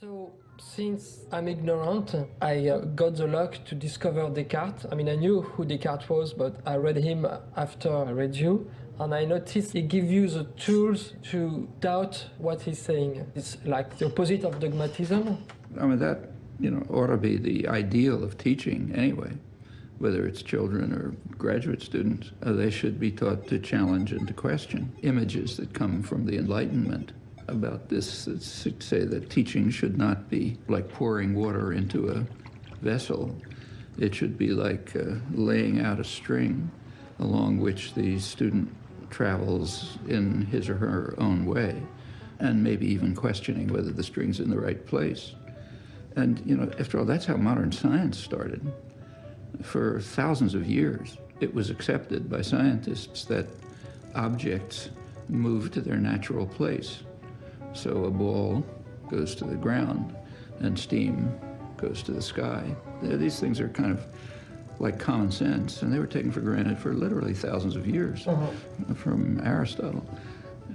So, since I'm ignorant, I got the luck to discover Descartes. I mean, I knew who Descartes was, but I read him after I read you, and I noticed he gives you the tools to doubt what he's saying. It's like the opposite of dogmatism. I mean, that, ought to be the ideal of teaching anyway, whether it's children or graduate students. They should be taught to challenge and to question images that come from the Enlightenment about this, say that teaching should not be like pouring water into a vessel. It should be like laying out a string along which the student travels in his or her own way, and maybe even questioning whether the string's in the right place. And, after all, that's how modern science started. For thousands of years, it was accepted by scientists that objects move to their natural place. So a ball goes to the ground and steam goes to the sky. These things are kind of like common sense, and they were taken for granted for literally thousands of years from Aristotle.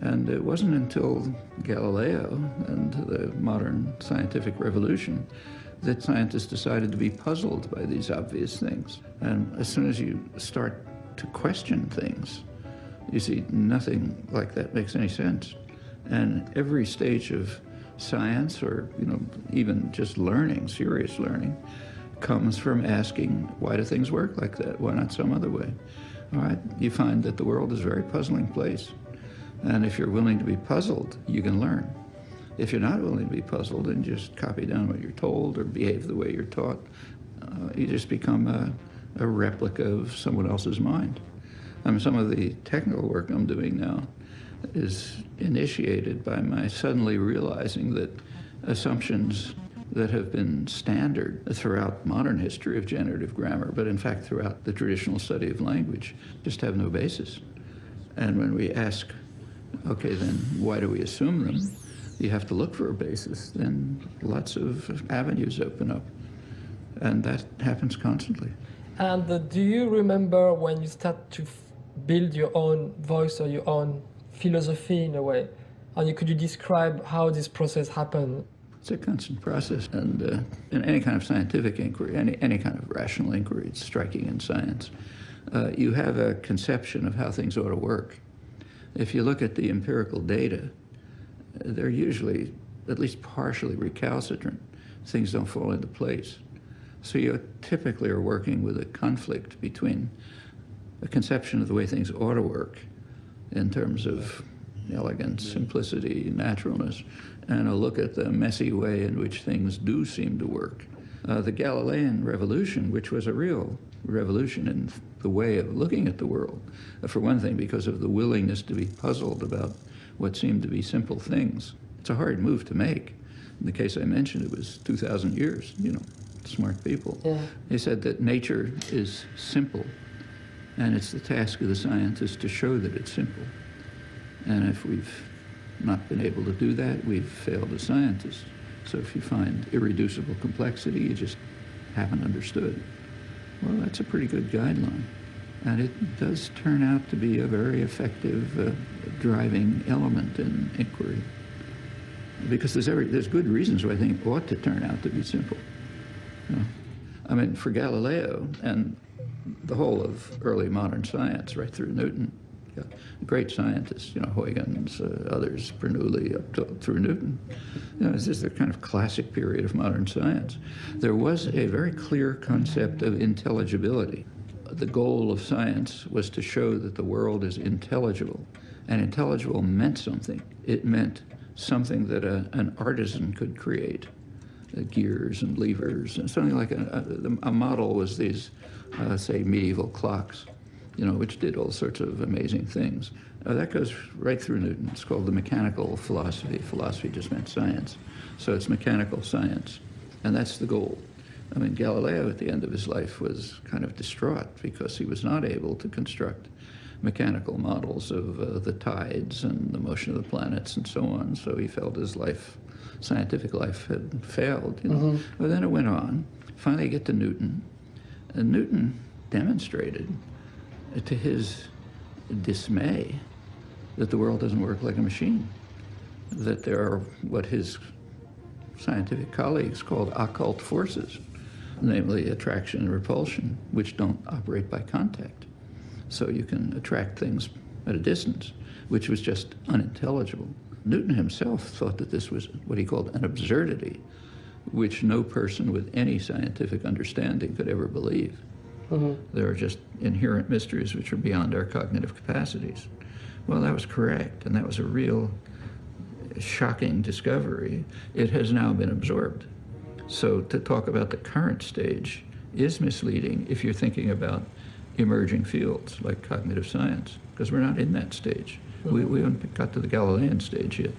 And it wasn't until Galileo and the modern scientific revolution that scientists decided to be puzzled by these obvious things. And as soon as you start to question things, you see nothing like that makes any sense. And every stage of science, or even just learning, serious learning, comes from asking, why do things work like that? Why not some other way? All right, you find that the world is a very puzzling place. And if you're willing to be puzzled, you can learn. If you're not willing to be puzzled and just copy down what you're told or behave the way you're taught, you just become a replica of someone else's mind. Some of the technical work I'm doing now is initiated by my suddenly realizing that assumptions that have been standard throughout modern history of generative grammar, but in fact throughout the traditional study of language, just have no basis. And when we ask, okay, then why do we assume them? You have to look for a basis, then lots of avenues open up. And that happens constantly. And do you remember when you start to build your own voice or your own philosophy in a way? And could you describe how this process happened? It's a constant process. And in any kind of scientific inquiry, any kind of rational inquiry, it's striking in science, you have a conception of how things ought to work. If you look at the empirical data, they're usually at least partially recalcitrant. Things don't fall into place. So you typically are working with a conflict between a conception of the way things ought to work in terms of elegance, simplicity, naturalness, and a look at the messy way in which things do seem to work. The Galilean revolution, which was a real revolution in the way of looking at the world, for one thing, because of the willingness to be puzzled about what seemed to be simple things. It's a hard move to make. In the case I mentioned, it was 2,000 years, smart people. Yeah. They said that nature is simple, and it's the task of the scientist to show that it's simple. And if we've not been able to do that, we've failed as scientists. So if you find irreducible complexity, you just haven't understood. Well, that's a pretty good guideline. And it does turn out to be a very effective driving element in inquiry. Because there's good reasons why I think it ought to turn out to be simple. For Galileo and the whole of early modern science, right through Newton, great scientists, Huygens, others, Bernoulli, through Newton. This is the kind of classic period of modern science. There was a very clear concept of intelligibility. The goal of science was to show that the world is intelligible. And intelligible meant something. It meant something that an artisan could create. Gears and levers, and something like a model was these, say, medieval clocks, which did all sorts of amazing things. That goes right through Newton. It's called the mechanical philosophy. Philosophy just meant science. So it's mechanical science, and that's the goal. Galileo at the end of his life was kind of distraught because he was not able to construct mechanical models of the tides and the motion of the planets and so on. So he felt his scientific life had failed. But then it went on. Finally, you get to Newton. And Newton demonstrated, to his dismay, that the world doesn't work like a machine, that there are what his scientific colleagues called occult forces, namely attraction and repulsion, which don't operate by contact. So you can attract things at a distance, which was just unintelligible. Newton himself thought that this was what he called an absurdity, which no person with any scientific understanding could ever believe. There are just inherent mysteries which are beyond our cognitive capacities. Well, that was correct, and that was a real shocking discovery. It has now been absorbed. So to talk about the current stage is misleading if you're thinking about emerging fields like cognitive science, because we're not in that stage. We haven't got to the Galilean stage yet.